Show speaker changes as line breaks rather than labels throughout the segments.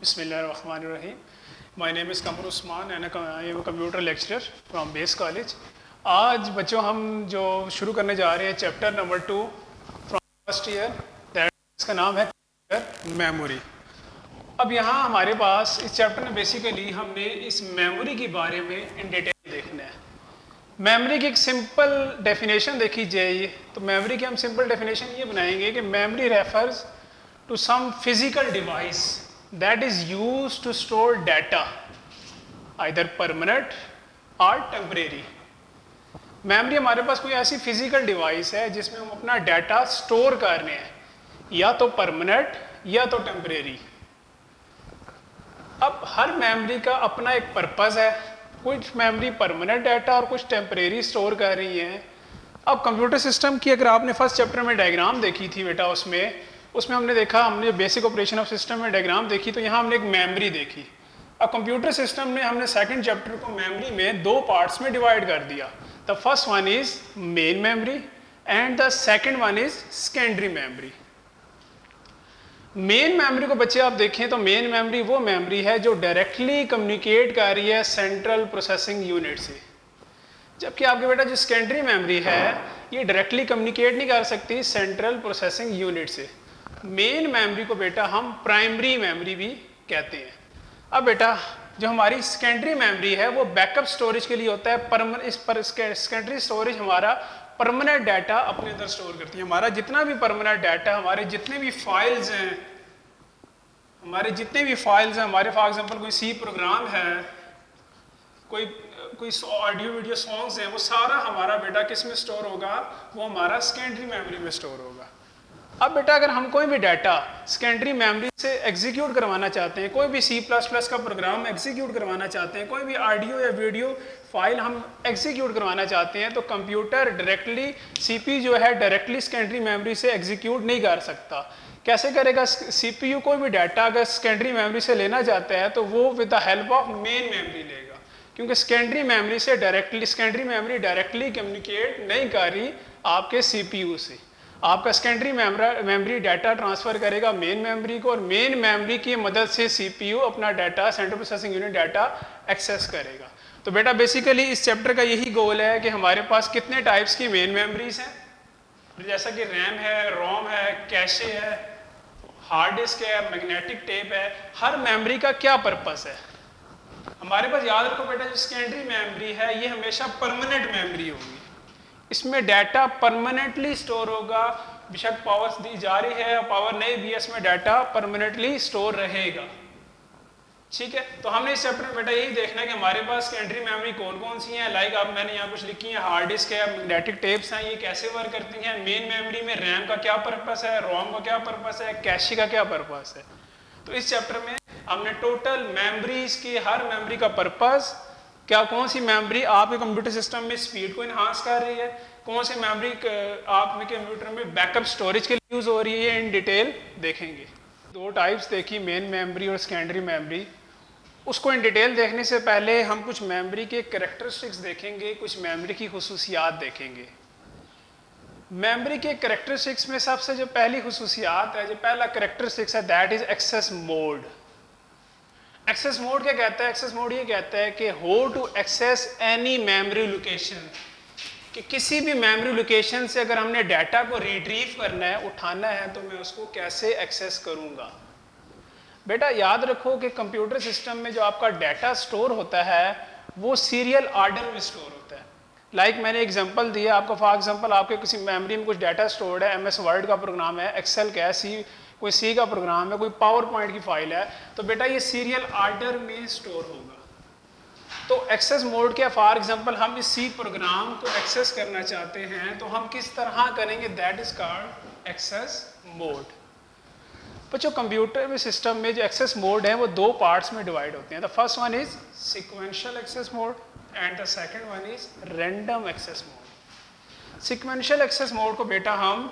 Bismillahirrahmanirrahim. My name is Kamar Usman and I am a computer lecturer from Base College. आज बच्चों हम जो शुरू करने जा रहे हैं chapter number 2 from first year, इसका नाम है मेमोरी। अब यहाँ हमारे पास इस चैप्टर में बेसिकली हमने इस मेमोरी के बारे में इन डिटेल देखना है। मेमोरी की एक सिंपल डेफिनेशन देखी जाए तो मेमोरी की हम सिंपल डेफिनेशन ये बनाएंगे कि memory refers to some physical device that is used to store data either permanent or temporary। Memory हमारे पास कोई ऐसी फिजिकल डिवाइस है जिसमें हम अपना डाटा स्टोर कर रहे हैं, या तो परमानेंट या तो टेम्परेरी। अब हर मेमोरी का अपना एक पर्पस है, कुछ मेमोरी परमानेंट डाटा और कुछ टेम्परेरी स्टोर कर रही है। अब कंप्यूटर सिस्टम की अगर आपने फर्स्ट चैप्टर में डायग्राम देखी थी बेटा, उसमें हमने देखा, हमने बेसिक ऑपरेशन ऑफ सिस्टम में डायग्राम देखी तो यहाँ हमने एक मेमोरी देखी। अब कंप्यूटर सिस्टम में हमने सेकंड चैप्टर को मेमोरी में दो पार्ट्स में डिवाइड कर दिया। The first one is main memory and the second one is secondary memory. Main memory को बच्चे आप देखें तो मेन मेमोरी वो मेमोरी है जो डायरेक्टली कम्युनिकेट कर रही है सेंट्रल प्रोसेसिंग यूनिट से, जबकि आपके बेटा जो सेकेंडरी मेमोरी है ये डायरेक्टली कम्युनिकेट नहीं कर सकती सेंट्रल प्रोसेसिंग यूनिट से। मेन मेमोरी को बेटा हम प्राइमरी मेमोरी भी कहते हैं। अब बेटा जो हमारी सेकेंडरी मेमोरी है वो बैकअप स्टोरेज के लिए होता है। सेकेंडरी स्टोरेज हमारा परमानेंट डाटा अपने अंदर स्टोर करती है। हमारा जितना भी परमानेंट डाटा, हमारे जितने भी फाइल्स हैं, हमारे फॉर एग्जांपल कोई सी प्रोग्राम है, कोई ऑडियो वीडियो सॉन्ग्स हैं, वो सारा हमारा बेटा किस में स्टोर होगा? वो हमारा सेकेंडरी मेमोरी में स्टोर होगा। अब बेटा अगर हम कोई भी डाटा सेकेंडरी मेमोरी से एग्जीक्यूट करवाना चाहते हैं, कोई भी C++ का प्रोग्राम एग्जीक्यूट करवाना चाहते हैं, कोई भी ऑडियो या वीडियो फाइल हम एग्जीक्यूट करवाना चाहते हैं, तो कंप्यूटर डायरेक्टली CPU जो है डायरेक्टली सेकेंडरी मेमोरी से एग्जीक्यूट नहीं कर सकता। कैसे करेगा? CPU कोई भी डाटा अगर सेकेंडरी मेमोरी से लेना चाहता है तो वो with the help of main memory लेगा, क्योंकि सेकेंडरी मेमोरी डायरेक्टली कम्युनिकेट नहीं कर रही आपके CPU से। आपका सेकेंडरी मेमोरी डाटा ट्रांसफर करेगा मेन मेमोरी को, और मेन मेमोरी की मदद से CPU अपना data, central processing unit data access करेगा। तो बेटा बेसिकली इस चैप्टर का यही गोल है कि हमारे पास कितने टाइप्स की मेन मेमोरीज हैं, जैसा कि रैम है, रोम है, कैशे है, हार्ड डिस्क है, मैग्नेटिक टेप है। हर मेमोरी का क्या पर्पस है हमारे पास? याद रखो बेटा जो सेकेंडरी मेमोरी है ये हमेशा परमानेंट मेमोरी होगी, इसमें डाटा परमानेंटली स्टोर होगा। बेशक पावर दी जा रही है, पावर नहीं भी है, इसमें डाटा परमानेंटली स्टोर रहेगा। ठीक है, तो हमने इस चैप्टर में बेटा यही देखना है कि हमारे पास सेकेंडरी मेमोरी कौन कौन सी हैं। लाइक आप मैंने यहाँ कुछ लिखी है, हार्ड डिस्क है, मैग्नेटिक टेप्स हैं, ये कैसे वर्क करती हैं। मेन मेमोरी में रैम का क्या पर्पस है, रोम का क्या पर्पस है, कैशे का क्या पर्पस है। तो इस चैप्टर में हमने टोटल मेमोरीज की, हर मेमोरी का पर्पस क्या, कौन सी मेमोरी आपके कंप्यूटर सिस्टम में स्पीड को इन्हांस कर रही है, कौन सी मेमोरी आपके कंप्यूटर में बैकअप स्टोरेज के लिए यूज हो रही है, इन डिटेल देखेंगे। दो टाइप्स देखी, मेन मेमोरी और सेकेंडरी मेमोरी। उसको इन डिटेल देखने से पहले हम कुछ मेमोरी के कैरेक्टरिस्टिक्स देखेंगे, कुछ मेमोरी की खुसूसियात देखेंगे। मेमोरी के कैरेक्टरिस्टिक्स में सबसे जो पहली खुसूसियात है, जो पहला कैरेक्टरिस्टिक्स है, that is access mode. Access mode क्या कहता है? एक्सेस मोड ये कहता है कि how to access any memory location, कि किसी भी मेमोरी लोकेशन से अगर हमने डाटा को रिट्रीव करना है, उठाना है, तो मैं उसको कैसे एक्सेस करूंगा। बेटा याद रखो कि कंप्यूटर सिस्टम में जो आपका डाटा स्टोर होता है वो सीरियल ऑर्डर में स्टोर होता है। लाइक मैंने एग्जांपल दिया आपको, फॉर एग्जांपल आपके किसी मेमोरी में कुछ डाटा स्टोर्ड है, MS वर्ड का प्रोग्राम है, एक्सेल का है, कोई सी का प्रोग्राम है, कोई पावर पॉइंट की फाइल है, तो बेटा ये सीरियल ऑर्डर में स्टोर होगा। तो एक्सेस मोड क्या, फॉर एग्जांपल हम इस सी प्रोग्राम को एक्सेस करना चाहते हैं तो हम किस तरह करेंगे? That is called access mode. बच्चों कंप्यूटर में सिस्टम में जो एक्सेस मोड है वो दो पार्ट्स में डिवाइड होते हैं। The first one is sequential access mode and the second one is random access mode. Sequential access mode को बेटा हम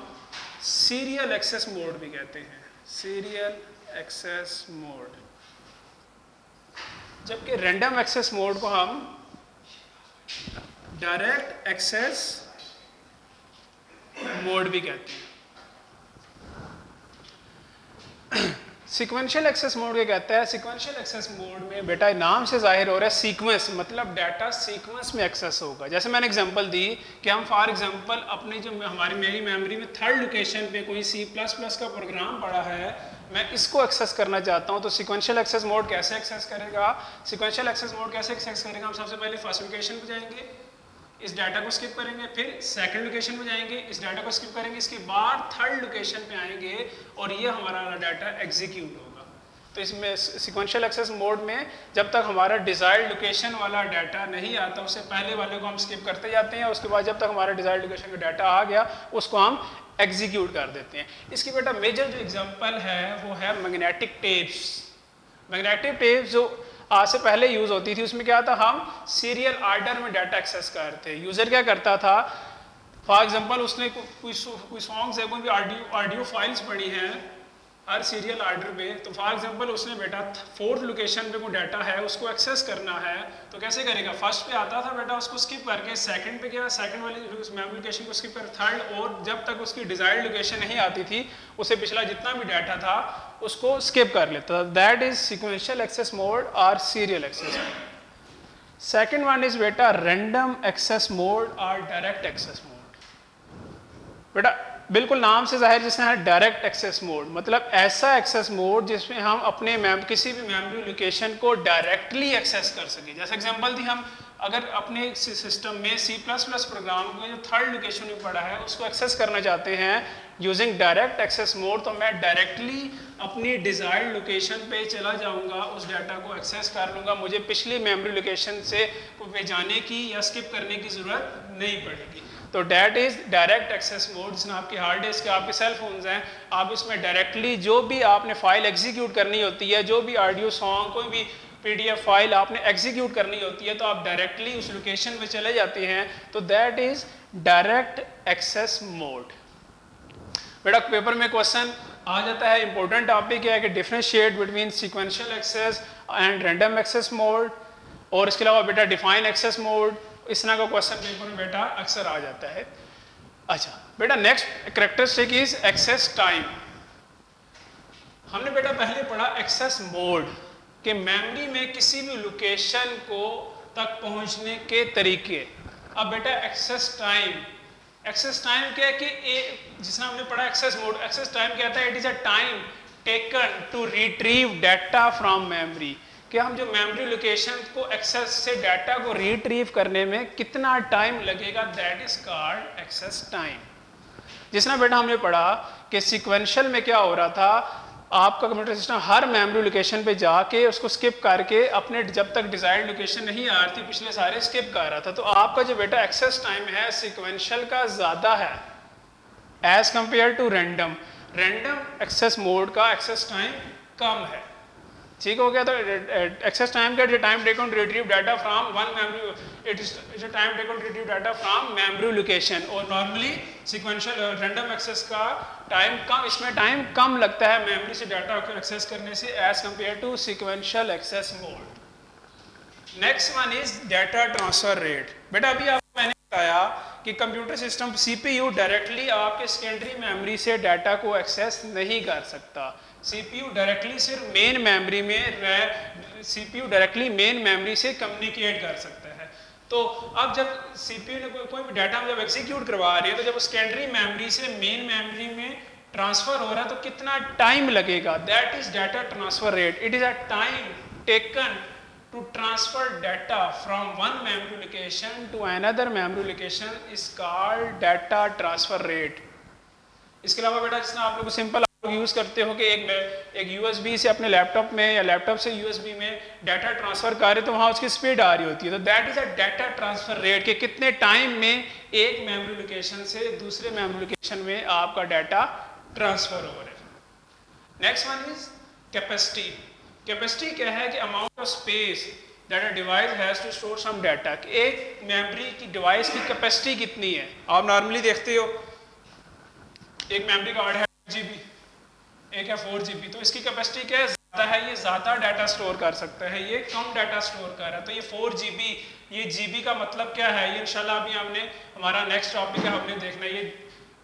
सीरियल एक्सेस मोड भी कहते हैं, सीरियल एक्सेस मोड, जबकि रैंडम एक्सेस मोड को हम डायरेक्ट एक्सेस मोड भी कहते हैं। सीक्वेंशियल एक्सेस मोड क्या कहता है? सीक्वेंशियल एक्सेस मोड में बेटा नाम से जाहिर हो रहा है सीक्वेंस, मतलब डाटा सीक्वेंस में एक्सेस होगा। जैसे मैंने एग्जांपल दी कि हम फॉर एग्जांपल अपनी जो मेरी मेमोरी में थर्ड लोकेशन पे कोई C++ का प्रोग्राम पड़ा है, मैं इसको एक्सेस करना चाहता हूँ, तो सीक्वेंशियल एक्सेस मोड कैसे एक्सेस करेगा? सीक्वेंशियल एक्सेस मोड कैसे एक्सेस करेगा? हम सबसे पहले फर्स्ट लोकेशन पे जाएंगे, इस डाटा को स्किप करेंगे, फिर सेकंड लोकेशन पे जाएंगे, इस डाटा को स्किप करेंगे, इसके बाद थर्ड लोकेशन पे आएंगे और ये हमारा डाटा एग्जीक्यूट होगा। तो इसमें सीक्वेंशियल एक्सेस मोड में जब तक हमारा डिजायर्ड लोकेशन वाला डाटा नहीं आता, उससे पहले वाले को हम स्किप करते जाते हैं, उसके बाद जब तक हमारा डिजायर्ड लोकेशन का डाटा आ गया उसको हम एग्जीक्यूट कर देते हैं। इसकी बेटा मेजर जो एग्जांपल है वो है मैग्नेटिक टेप्स। मैग्नेटिक टेप्स जो आज से पहले यूज होती थी, उसमें क्या था, हम सीरियल ऑर्डर में डाटा एक्सेस करते। यूजर क्या करता था, फॉर एग्जांपल उसने कोई सॉन्ग्स है, कोई भी ऑडियो फाइल्स पड़ी हैं हर सीरियल ऑर्डर पे, तो फॉर एग्जांपल उसने बेटा फोर्थ लोकेशन पे कोई डाटा है उसको एक्सेस करना है, तो कैसे करेगा? फर्स्ट पे आता था बेटा, उसको स्किप करके सेकंड पे गया, सेकंड वाली मेमोरी लोकेशन को स्किप कर थर्ड, और जब तक उसकी डिजायर्ड लोकेशन नहीं आती थी उसे पिछला जितना भी डाटा था उसको स्किप कर लेता था। That is sequential access mode और serial access mode. Second one is बेटा रैंडम एक्सेस मोड और डायरेक्ट एक्सेस मोड। बेटा बिल्कुल नाम से जाहिर जिसने है डायरेक्ट एक्सेस मोड, मतलब ऐसा एक्सेस मोड जिसमें हम अपने किसी भी मेमोरी लोकेशन को डायरेक्टली एक्सेस कर सके। जैसे एग्जांपल दी, हम अगर अपने सिस्टम में C++ प्रोग्राम को जो थर्ड लोकेशन में पड़ा है उसको एक्सेस करना चाहते हैं यूजिंग डायरेक्ट एक्सेस मोड, तो मैं डायरेक्टली अपनी डिजायर्ड लोकेशन पे चला जाऊंगा, उस डाटा को एक्सेस कर लूंगा, मुझे पिछली मेमोरी लोकेशन से जाने की या स्किप करने की जरूरत नहीं पड़ेगी। तो that is direct access mode. जिसमें आपके हार्ड डिस्क, आपके सेल फोन्स हैं, आप इसमें डायरेक्टली जो भी आपने फाइल एग्जीक्यूट करनी होती है, जो भी ऑडियो सॉन्ग, कोई भी PDF फाइल आपने एग्जीक्यूट करनी होती है, तो आप डायरेक्टली उस लोकेशन पे चले जाते हैं, तो that is direct access mode. बेटा पेपर में क्वेश्चन आ जाता है, इंपॉर्टेंट टॉपिक है कि differentiate between sequential access and random access mode, और इसके अलावा बेटा डिफाइन एक्सेस मोड, इस तरह का क्वेश्चन पेपर में बेटा अक्सर आ जाता है। अच्छा बेटा next characteristic is access time. हमने बेटा पहले पढ़ा एक्सेस मोड कि मेमोरी में किसी भी लोकेशन को तक पहुंचने के तरीके। अब बेटा एक्सेस टाइम क्या है कि जिसने हमने पढ़ा एक्सेस मोड, एक्सेस टाइम क्या है? It is a time taken to retrieve data from memory, कि हम जो मेमोरी लोकेशन को एक्सेस से डाटा को रिट्रीव करने में कितना टाइम लगेगा, that is called access time. जिसना बेटा हमने पढ़ा कि सीक्वेंशियल में क्या हो रहा था, आपका कंप्यूटर सिस्टम हर मेमोरी लोकेशन पे जाके उसको स्किप करके अपने जब तक डिजायर्ड लोकेशन नहीं आ रही थी पिछले सारे स्किप कर रहा था। तो आपका जो बेटा एक्सेस टाइम है सीक्वेंशियल का ज़्यादा है as compared to random. Random access mode का एक्सेस टाइम कम है। ठीक हो गया? तो एक्सेस टाइम का time taken to retrieve data from one memory, it is time taken to retrieve data from memory location. और नॉर्मली सीक्वेंशियल रैंडम एक्सेस का टाइम कम, इसमें टाइम कम लगता है मेमोरी से डाटा को एक्सेस करने से as compared to sequential access mode. Next one is data transfer rate. बेटा अभी आपको मैंने बताया कि कंप्यूटर सिस्टम CPU डायरेक्टली आपके सेकेंडरी मेमोरी से डाटा को एक्सेस नहीं कर सकता। CPU डायरेक्टली सिर्फ मेन मेमोरी में CPU डायरेक्टली मेन मेमोरी से कम्युनिकेट कर सकता है। तो अब जब CPU ने कोई भी डाटा जब एग्जीक्यूट करवा रही है, तो जब सेकेंडरी मेमोरी से मेन मेमोरी में ट्रांसफर हो रहा है तो कितना टाइम लगेगा, that is data transfer rate. It is a time taken to transfer data from one memory location to another memory location is called data transfer rate। इसके अलावा बेटा जिसमें आप लोग सिंपल यूज करते हो कि एक USB से अपने लैपटॉप में या लैपटॉप से USB में डाटा ट्रांसफर कर रहे तो वहाँ उसकी स्पीड आ रही होती है, तो that is a data transfer rate कि कितने टाइम में एक मेमोरी लोकेशन से दूसरे मेमोरी लोकेशन में आपका डाटा ट्रांसफर हो रहा है। Next one is capacity. Capacity क्या है कि amount of space that a device has to store some data. एक मेमोरी की डिवाइस की कैपेसिटी कितनी है। आप नॉर्मली देखते हो एक मेमोरी कार्ड है GB, एक है 4GB, तो इसकी कैपेसिटी क्या है, ज़्यादा है, ये ज़्यादा डाटा स्टोर कर सकता है, ये कम डाटा स्टोर कर रहा है। तो ये 4GB, ये GB का मतलब क्या है, ये इंशाल्लाह अभी हमने हमारा नेक्स्ट टॉपिक है हमने देखना है। ये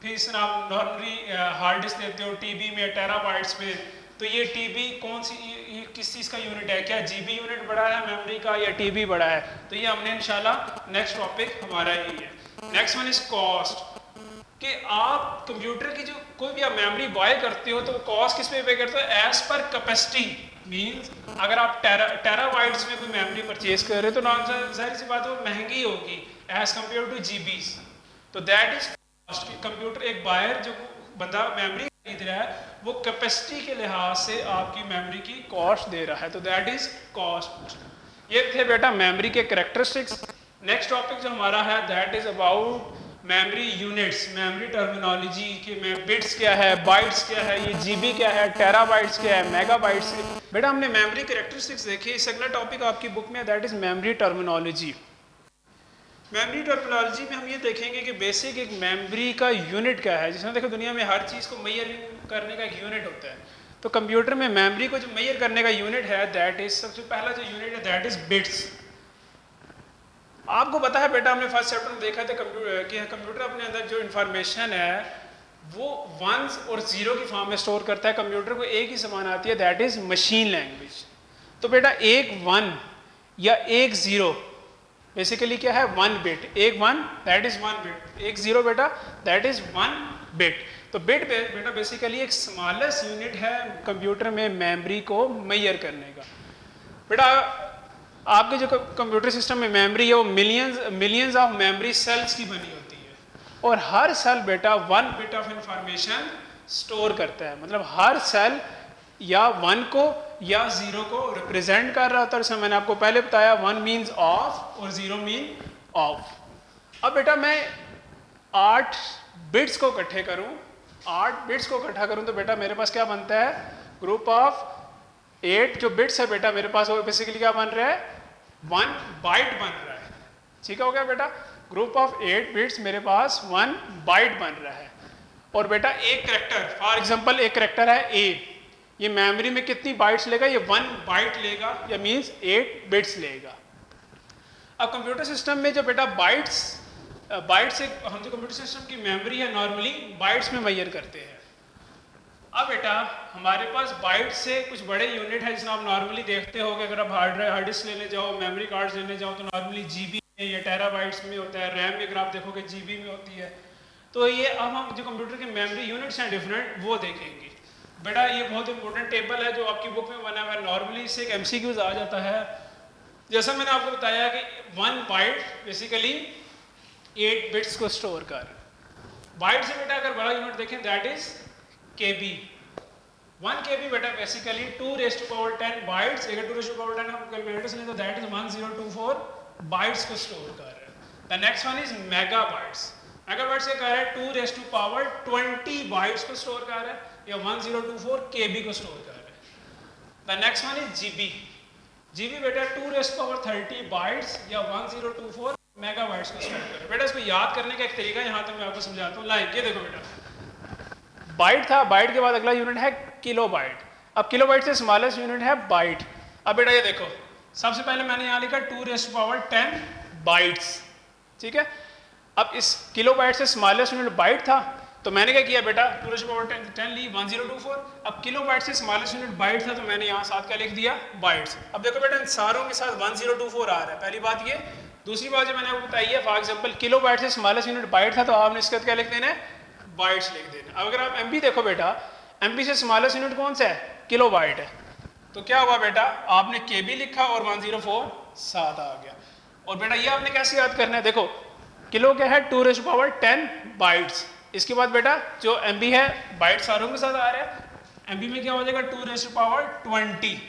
फिर इसमें आप नॉर्मली हार्ड डिस्क देते हो TB में टेराबाइट्स में, तो ये टीबी कौन सी ये किस चीज़ का यूनिट है, क्या जीबी यूनिट बड़ा है मेमोरी का या टीबी बड़ा है, तो ये हमने इंशाल्लाह नेक्स्ट टॉपिक हमारा यही है। नेक्स्ट वन इज कॉस्ट, कि आप कंप्यूटर की जो कोई भी आप मेमोरी बाय करते हो तो कॉस्ट किस पे करते हो, एज पर कैपेसिटी। मींस अगर आप टेराबाइट्स में कोई मेमोरी परचेज कर रहे हो तो जाहिर सी बात है वो महंगी होगी एज कम्पेयर टू जीबीज। तो दैट इज कॉस्ट। कंप्यूटर एक बायर जो बंदा मेमोरी खरीद रहा है वो कैपेसिटी के लिहाज से आपकी मेमोरी की कॉस्ट दे रहा है, तो दैट इज कॉस्ट। ये थे बेटा मेमोरी के कैरेक्टरिस्टिक्स। नेक्स्ट टॉपिक जो हमारा है that is about memory units, memory terminology के में बिट्स क्या है, बाइट्स क्या है, ये जीबी क्या है, टेराबाइट्स क्या है, मेगाबाइट्स। बेटा हमने मेमोरी कैरेक्टरिस्टिक्स देखी। इस अगला टॉपिक आपकी बुक में that is memory terminology. Memory terminology में हम ये देखेंगे कि बेसिक एक मेमोरी का यूनिट क्या है। जिसमें देखो दुनिया में हर चीज़ को मेजर करने का एक यूनिट होता है, तो कंप्यूटर में मेमोरी को जो मेजर करने का यूनिट है दैट इज, सबसे पहला जो यूनिट है दैट इज बिट्स। आपको पता है बेटा हमने फर्स्ट चैप्टर में देखा था कंप्यूटर अपने अंदर जो इन्फॉर्मेशन है वो वंस और जीरो की फॉर्म में स्टोर करता है। कंप्यूटर को एक ही समान आती है दैट इज मशीन लैंग्वेज। तो बेटा एक वन या एक जीरो बेसिकली क्या है, वन बिट। एक one that is one bit, एक जीरो बेटा दैट इज वन बिट। तो बिट बेटा बेसिकली एक स्मॉलेस्ट यूनिट है कंप्यूटर में मेमोरी को मेजर करने का। बेटा आपके जो कंप्यूटर सिस्टम में मेमोरी है वो मिलियंस ऑफ मेमोरी सेल्स की बनी होती है और हर सेल बेटा one bit of information store करता है। मतलब हर सेल या वन को या जीरो को रिप्रेजेंट कर रहा होता है। जैसे मैंने आपको पहले बताया वन मीन्स ऑफ और जीरो मीन ऑफ। अब बेटा मैं 8 बिट्स को इकट्ठे करूं, 8 बिट्स को इकट्ठा करूं तो बेटा मेरे पास क्या बनता है, ग्रुप ऑफ 8 जो बिट्स है बेटा मेरे पास वो बेसिकली क्या बन रहा है, 1 बाइट बन रहा है। ठीक हो गया बेटा, ग्रुप ऑफ 8 बिट्स मेरे पास 1 बाइट बन रहा है। और बेटा एक करेक्टर, फॉर एग्जांपल एक करेक्टर है ए, ये मेमोरी में कितनी बाइट्स लेगा, ये 1 बाइट लेगा, या मींस 8 बिट्स लेगा। अब कंप्यूटर सिस्टम में जो बेटा बाइट्स से हम जो कंप्यूटर सिस्टम की मेमोरी है नॉर्मली बाइट्स में मेजर करते हैं। अब बेटा हमारे पास बाइट से कुछ बड़े यूनिट है जिसमें आप नॉर्मली देखते हो कि अगर आप हार्ड डिस्क लेने जाओ, मेमोरी कार्ड्स लेने जाओ तो नॉर्मली जीबी में या टेराबाइट्स में होता है, रैम में अगर आप देखोगे जीबी में होती है। तो ये अब हम जो कंप्यूटर के मेमोरी यूनिट्स हैं डिफरेंट वो देखेंगे। बेटा ये बहुत इंपॉर्टेंट टेबल है जो आपकी बुक में बना हुआ है। नॉर्मली इससे एक MCQs आ जाता है। जैसा मैंने आपको बताया कि 1 बाइट बेसिकली 8 बिट्स को स्टोर कर। बाइट से बेटा अगर बड़ा यूनिट देखें दैट इज KB। 1 KB बेटा बेसिकली 2⁻10 बाइट्स। अगर 2⁻10 हम कैलकुलेटर से लें तो दैट इज 1024 बाइट्स को स्टोर कर रहा है। The next one is megabytes. Megabytes क्या कर रहा है, 2⁻20 बाइट्स को स्टोर कर रहा है या 1024 KB को स्टोर कर रहा है। The next one is GB। GB बेटा 2⁻30 बाइट्स या 1024 मेगाबाइट्स को स्टोर कर रहा है। बेटा इसको याद करने का एक तरीका यहाँ तक मैं आपको समझाता हूँ। लाइक ये देखो बेटा बाइट था, बाइट के बाद अगला यूनिट है किलोबाइट। अब किलोबाइट से स्मॉलेस्ट यूनिट है बाइट। अब बेटा ये देखो सबसे पहले मैंने यहाँ लिखा 2⁻10 बाइट्स। ठीक है, अब इस किलोबाइट से स्मॉलेस्ट यूनिट बाइट था तो मैंने क्या किया बेटा 2⁻10 ली 1024। अब किलोबाइट से स्मॉलेस्ट यूनिट बाइट था तो मैंने यहाँ साथ क्या लिख दिया बाइट्स। अब देखो बेटा इन सारों के साथ 1024 आ रहा है, पहली बात ये। दूसरी बात जो मैंने आपको बताई है, फॉर एग्जाम्पल किलोबाइट से स्मॉलेस्ट यूनिट बाइट था तो आपने इसके बाद क्या लिख देना है, बाइट्स लिख देना। अब अगर आप MB देखो बेटा, MB से स्मॉलेस्ट यूनिट कौन सा है, किलोबाइट है। तो क्या हुआ बेटा आपने KB लिखा और 104 साथ आ गया। और बेटा ये आपने कैसे याद करना है, देखो किलो क्या है 2⁻10 बाइट्स। इसके बाद बेटा जो MB है बाइट सारों के साथ आ रहा है। MB में क्या हो जाएगा 2⁻20।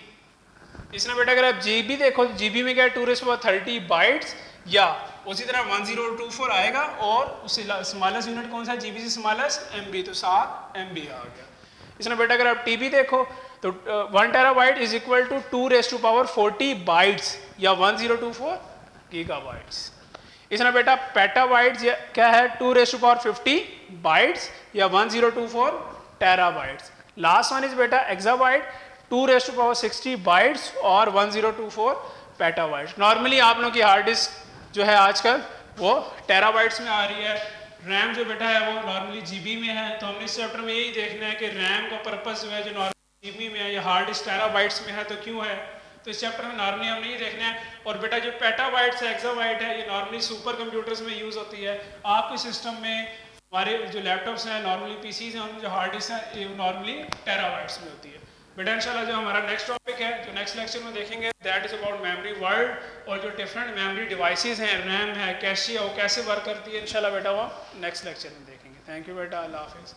इसमें बेटा अगर आप GB देखो तो GB में क्या है 2⁻30 बाइट्स या उसी तरह 1024 आएगा और उससे स्मॉलेस्ट यूनिट कौन सा है, GB से स्मॉलेस्ट MB, तो 7 MB आ गया। इसमें बेटा अगर आप TB देखो तो 1 terabyte is equal to 2⁻40 bytes या 1024 गीगाबाइट्स। इसमें बेटा पेटाबाइट्स क्या है 2⁻50 बाइट्स या 1024 टेराबाइट्स। लास्ट वन इज बेटा एक्साबाइट 2⁻60 बाइट्स और 1024 पेटाबाइट्स। नॉर्मली आप लोगों की हार्ड डिस्क जो है आजकल वो टेराबाइट्स में आ रही है। रैम जो बेटा है वो नॉर्मली GB में है। तो हमने इस चैप्टर में यही देखना है कि रैम का पर्पस जो है जो नॉर्मल जीबी में है या हार्ड डिस्क टेराबाइट्स में है तो क्यों है। तो इस चैप्टर में नॉर्मली हम नहीं देखना है। और बेटा जो पेटाबाइट्स है, एक्साबाइट है, ये नॉर्मली सुपर कंप्यूटर्स में यूज़ होती है। आपके सिस्टम में हमारे जो लैपटॉप्स हैं, नॉर्मली पीसीज हैं, उनमें जो हार्ड डिस्क है ये नॉर्मली टेराबाइट्स में होती है। बेटा इंशाल्लाह जो हमारा नेक्स्ट टॉपिक है जो नेक्स्ट लेक्चर में देखेंगे that is about memory world, और जो डिफरेंट मेमोरी डिवाइसेस हैं, रैम है, कैशे है, वो कैसे वर्क करती है इंशाल्लाह बेटा वो नेक्स्ट लेक्चर में देखेंगे। थैंक यू बेटा, अल्लाह हाफिज़।